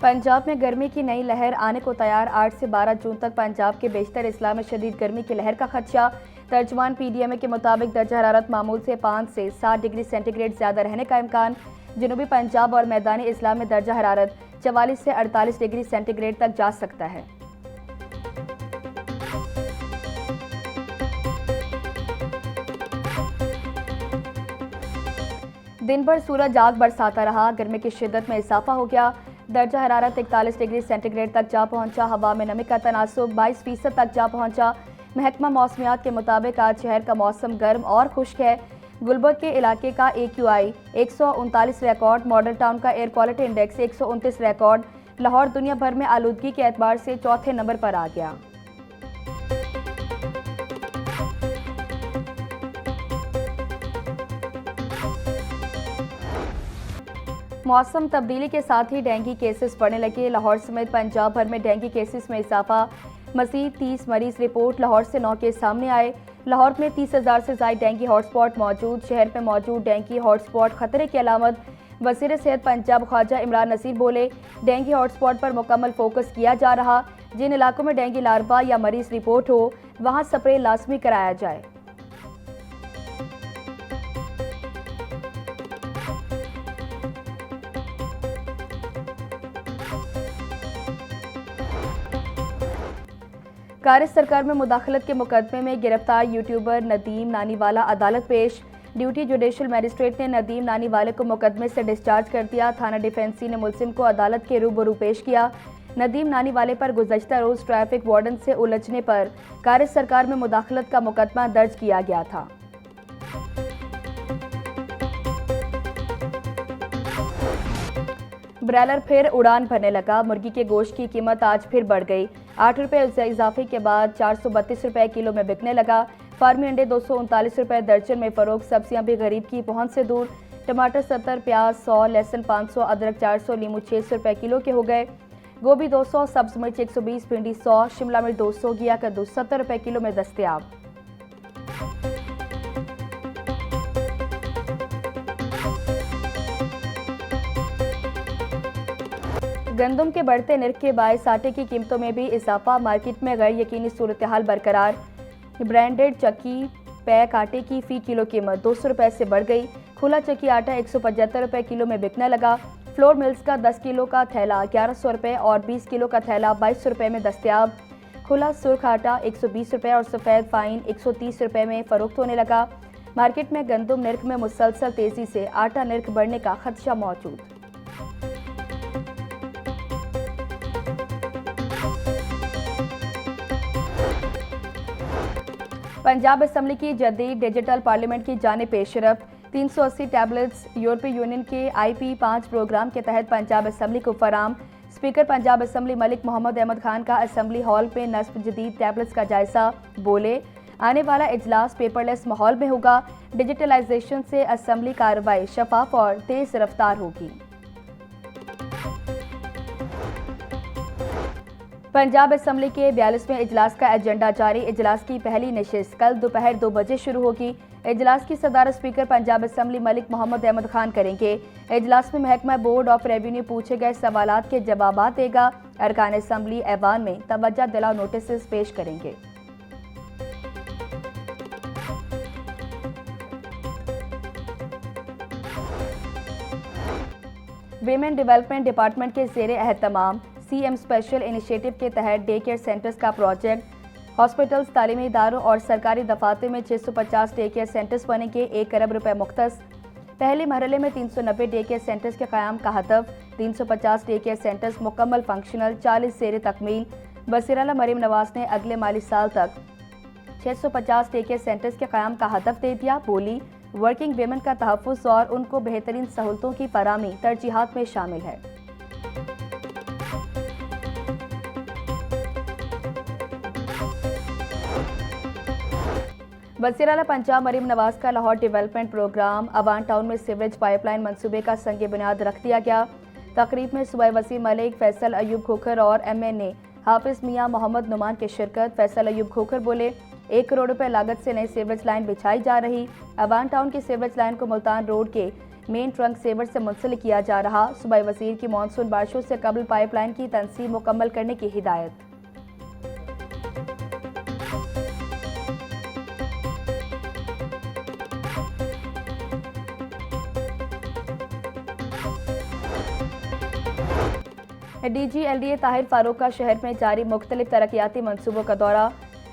पंजाब में गर्मी की नई लहर आने को तैयार। 8 से 12 जून तक पंजाब के बेशतर इस्लाम में शदीद गर्मी की लहर का खदशा। तर्जमान पीडीएमए के मुताबिक दर्जा हरारत मामूल से 5 से 7 डिग्री सेंटीग्रेड ज़्यादा रहने का इम्कान। जनूबी पंजाब और मैदानी इस्लाम में दर्जा हरारत 44 से 48 डिग्री सेंटीग्रेड तक जा सकता है। दिन भर सूरज आग बरसाता रहा। गर्मी की शिद्दत में इजाफा हो गया। दर्जा हरारत 41 डिग्री सेंटीग्रेड तक जा पहुंचा। हवा में नमी का तनासुब 22% तक जा पहुंचा। महकमा मौसमियात के मुताबिक आज शहर का मौसम गर्म और खुश्क है। गुलबर्ग के इलाके का AQI 139 रिकॉर्ड। मॉडल टाउन का air quality index 129 record. Lahore दुनिया भर में आलूदगी के एतबार से चौथे नंबर पर आ गया। मौसम तब्दीली के साथ ही डेंगू केसेस बढ़ने लगे। लाहौर समेत पंजाब भर में डेंगू केसेस में इजाफा। मजीद 30 मरीज रिपोर्ट। लाहौर से 9 केस सामने आए। लाहौर में 30,000 से ज़ायद डेंगू हॉटस्पॉट मौजूद। शहर में मौजूद डेंगू हॉटस्पॉट खतरे की अलामत। वज़ीर सेहत पंजाब ख्वाजा इमरान नसीर बोले, डेंगू हॉटस्पॉट पर मुकम्मल फोकस किया जा रहा। जिन इलाकों में डेंगू लार्वा या मरीज रिपोर्ट हो वहाँ स्प्रे लाजमी कराया जाए। कार सरकार में मुदाखलत के मुकदमे में गिरफ्तार यूट्यूबर नदीम नानीवाला अदालत पेश। ड्यूटी जुडिशल मजिस्ट्रेट ने नदीम नानीवाले को मुकदमे से डिस्चार्ज कर दिया। थाना डिफेंसी ने मुलजिम को अदालत के रूबरू पेश किया। नदीम नानीवाले पर गुज़श्ता रोज़ ट्रैफिक वार्डन से उलझने पर कार सरकार में मुदाखलत का मुकदमा दर्ज किया गया था। ब्रॉयलर फिर उड़ान भरने लगा। मुर्गी के गोश्त की कीमत आज फिर बढ़ गई। 8 रुपये इजाफे के बाद 432 रुपये किलो में बिकने लगा। फार्मी अंडे 239 रुपये दर्जन में फरोख्त। सब्जियां भी गरीब की पहुंच से दूर। टमाटर 70, प्याज 100, लहसुन 500, अदरक 400, लीमू 600 रुपये किलो के हो गए। गोभी 200, सब्ज मिर्च 120, भिंडी 100, शिमला मिर्च 200, घिया कद्दू 70 रुपये किलो में दस्तयाब। गंदम के बढ़ते निर्ख के बायस आटे की कीमतों में भी इजाफा। मार्केट में गैर यकीनी सूरत हाल बरकरार। ब्रांडेड चक्की पैक आटे की फ़ी किलो कीमत 200 रुपये से बढ़ गई। खुला चक्की आटा 175 रुपये किलो में बिकने लगा। फ्लोर मिल्स का 10 किलो का थैला 1100 रुपये और 20 किलो का थैला 2200 रुपये में दस्तयाब। खुला सुर्ख आटा 120 रुपये और सफ़ेद फाइन 130 रुपये में फ़रोख्त होने लगा। मार्केट में गंदम निर्ख में मुसलसल तेज़ी से आटा निर्ख बढ़ने का खदशा मौजूद। पंजाब असम्बली की जदीद डिजिटल पार्लियामेंट की जाने पेशरफ। 380 टैबलेट्स यूरोपीय यूनियन के IP5 प्रोग्राम के तहत पंजाब असम्बली को फराम। स्पीकर पंजाब असम्बली मलिक मोहम्मद अहमद खान का असम्बली हॉल में नस्ब जदीद टैबलेट्स का जायजा। बोले, आने वाला इजलास पेपरलेस माहौल में होगा। डिजिटलाइजेशन से असम्बली कार्रवाई शफाफ और तेज रफ्तार होगी। पंजाब असम्बली के 42वें इजलास का एजेंडा जारी। इजलास की पहली नशिस्त कल दोपहर 2 बजे शुरू होगी। इजलास की सदारत स्पीकर पंजाब असम्बली मलिक मोहम्मद अहमद खान करेंगे। इजलास में महकमा बोर्ड ऑफ रेवेन्यू पूछे गए सवालात के जवाब देगा। अरकान असम्बली ऐवान में तवज्जो दिलाओ नोटिस पेश करेंगे। वीमेन डेवलपमेंट डिपार्टमेंट के ज़ेरे एहतमाम CM स्पेशल इनिशिएटिव के तहत डे केयर सेंटर्स का प्रोजेक्ट। हॉस्पिटल्स, तालीमी इदारों और सरकारी दफातर में 650 डे केयर सेंटर्स बनेंगे। 1 अरब रुपए मुख्तस। पहले मरहले में 390 डे केयर सेंटर्स के क़याम का हदफ। 350 डे केयर सेंटर्स मुकम्मल फंक्शनल, 40 ज़ेरे तकमील। वज़ीर आला मरीम नवाज ने अगले माली साल तक 650 डे केयर सेंटर्स के क़याम का हदफ दे दिया। बोली, वर्किंग वेमेन का तहफ़्फ़ुज़ और उनको बेहतरीन सहूलतों की फराहमी तरजीहात में शामिल है। वज़ीर आला पंजाब मरीम नवाज का Lahore development program Awan town में सीवरेज पाइपलाइन मंसूबे का संग बुनियाद रख दिया गया। तकरीब में सूबाई वज़ीर मलिक फैसल अयूब खोखर और MNA हाफिज मियाँ मोहम्मद नुमान की शिरकत। फैसल अयूब खोखर बोले, 1 करोड़ रुपए लागत से नई सीवरेज लाइन बिछाई जा रही। अवान टाउन की सीवरेज लाइन को मुल्तान रोड के मेन ट्रंक सेवर से मुंसलिक किया जा रहा। सूबाई वजीर की मानसून बारिशों से कबल पाइपलाइन की तनसीब मुकम्मल करने की हिदायत। DGLDA ताहिर फारूक का शहर में जारी मुख्तलिफ तरक्याती मनसूबों का दौरा।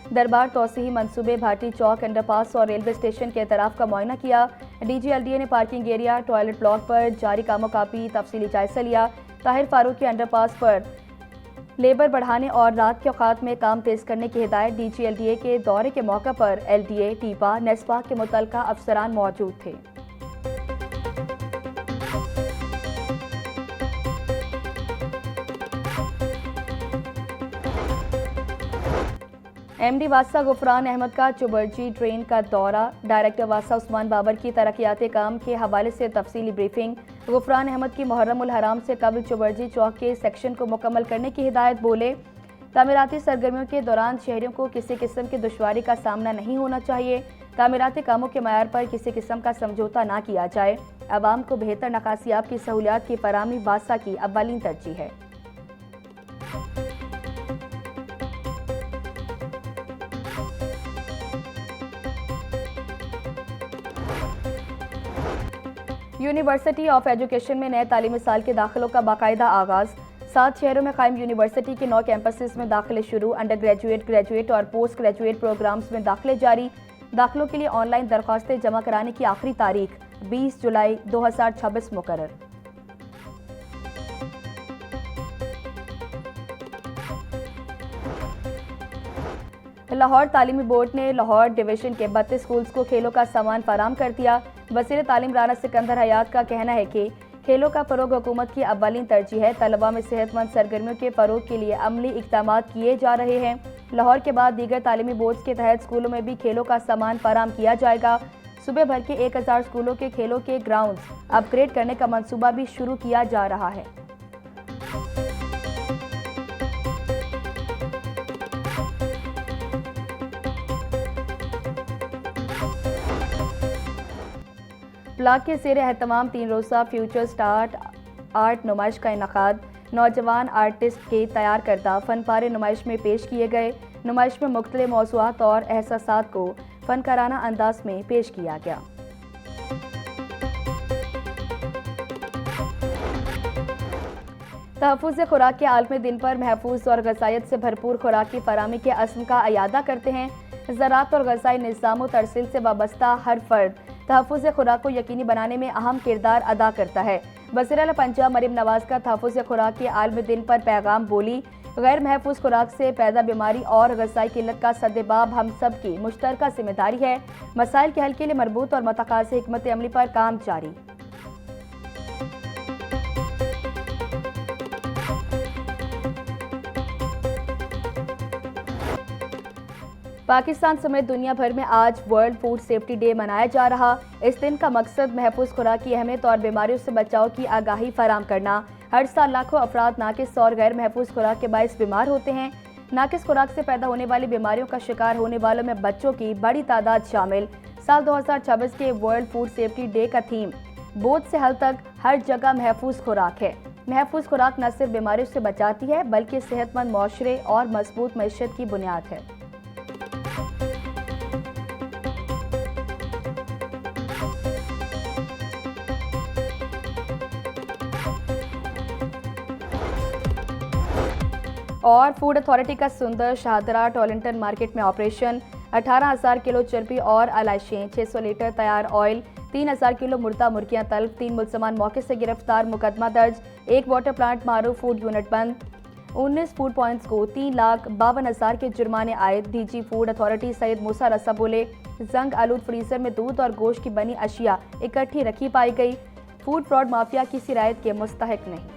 दरबार तोसीही मनसूबे, भाटी चौक, अंडरपास और रेलवे स्टेशन के एतराफ़ का मुआयना किया। DGLDA ने पार्किंग एरिया, टॉयलेट ब्लॉक पर जारी कामों का भी तफसीली जायजा लिया। ताहिर फारूक के अंडरपास पर लेबर बढ़ाने और रात के औकात में काम तेज करने की हिदायत। DGLDA के दौरे के मौका पर LDA, टीपा, नेस्पा के मुतल्लिका अफसरान मौजूद थे। MD वासा गुफरान अहमद का चुबरजी ट्रेन का दौरा। डायरेक्टर वासा उस्मान बाबर की तरक्याती काम के हवाले से तफसीली ब्रीफिंग। गुफरान अहमद की मुहर्रम उल हराम से कबल चुबरजी चौक के सेक्शन को मुकम्मल करने की हिदायत। बोले, तामीराती सरगर्मियों के दौरान शहरियों को किसी किस्म की दुश्वारी का सामना नहीं होना चाहिए। तामीराती कामों के मयार पर किसी किस्म का समझौता ना किया जाए। आवाम को बेहतर नकासियाब की सहूलियात की फराहमी वासा की अव्वलीन तरजीह है। यूनिवर्सिटी ऑफ एजुकेशन में नए तालीमी साल के दाखिलों का बाकायदा आगाज़। 7 शहरों में कायम यूनिवर्सिटी के 9 कैंपसेस में दाखिले शुरू। अंडर ग्रेजुएट, ग्रेजुएट और पोस्ट ग्रेजुएट प्रोग्राम्स में दाखिले जारी। दाखिलों के लिए ऑनलाइन दरख्वास्तें जमा कराने की आखिरी तारीख 20 जुलाई 2026 मुकर्रर। लाहौर तालीमी बोर्ड ने लाहौर डिवीजन के 32 स्कूल्स को खेलों का सामान फराहम कर दिया। वज़ीर तालीम राना सिकंदर हयात का कहना है कि खेलों का फ़रोग हुकूमत की अव्वलीन तरजीह है। तलबा में सेहतमंद सरगर्मियों के फ़रोग के लिए अमली इक़दाम किए जा रहे हैं। लाहौर के बाद दीगर तालीमी बोर्ड्स के तहत स्कूलों में भी खेलों का सामान फराहम किया जाएगा। सूबे भर के 1000 स्कूलों के खेलों के ग्राउंड्स अपग्रेड करने का मंसूबा भी शुरू किया जा रहा है। ब्लॉक के ज़ेर एहतमाम 3 रोज़ा फ्यूचर स्टार्ट आर्ट नुमाइश का इनकाद। नौजवान आर्टिस्ट के तैयार करदा फनपारे नुमाइश में पेश किए गए। नुमाइश में मुख्तलिफ मौज़ूआत और एहसासात को फनकाराना अंदाज में पेश किया गया। तहफ़्फ़ुज़ खुराक के आलमी दिन पर महफूज और ग़ज़ाइयत से भरपूर खुराक की फराहमी के अज़्म का अयादा करते हैं। ज़राअत और ग़ज़ाई निज़ाम व तरसील से वाबस्ता हर फर्द तहफ़्फ़ुज़ खुराक को यकीनी बनाने में अहम किरदार अदा करता है। वज़ीर आला पंजाब मरीम नवाज़ का तहफ़्फ़ुज़ खुराक के आलमी दिन पर पैगाम। बोली, गैर महफूज खुराक से पैदा बीमारी और ग़ज़ाई किल्लत का सद्देबाब हम सब की मुश्तरका जिम्मेदारी है। मसाइल के हल के लिए मरबूत और मतकाज़ हिकमत अमली पर काम जारी। पाकिस्तान समेत दुनिया भर में आज वर्ल्ड फूड सेफ्टी डे मनाया जा रहा। इस दिन का मकसद महफूज खुराक की अहमियत और बीमारियों से बचाव की आगाही फराहम करना। हर साल लाखों अफराद नाकिस और गैर महफूज खुराक के बायस बीमार होते हैं। नाकिस खुराक से पैदा होने वाली बीमारियों का शिकार होने वालों में बच्चों की बड़ी तादाद शामिल। साल 2026 के वर्ल्ड फूड सेफ्टी डे का थीम बोझ से हल तक हर जगह महफूज खुराक है। महफूज खुराक न सिर्फ बीमारियों से बचाती है बल्कि सेहतमंद माशरे और मजबूत मईशत की बुनियाद है। और फूड अथॉरिटी का सुंदर शाहदरा टॉलिंटन मार्केट में ऑपरेशन। 18,000 किलो चर्बी और अलाइशें, 600 लीटर तैयार ऑयल, 3,000 किलो मुर्दा मुर्गियां तलब। 3 मुलजमान मौके से गिरफ्तार, मुकदमा दर्ज। 1 वाटर प्लांट मारूफ फूड यूनिट बंद। 19 फूड पॉइंट्स को 3,52,000 के जुर्माने आयद। DG फूड अथॉरिटी सैयद मूसा रसा बोले, जंग आलूद फ्रीजर में दूध और गोश्त की बनी अशिया इकट्ठी रखी पाई गई। फूड फ्रॉड माफिया की सिरायत के मुस्तहक नहीं।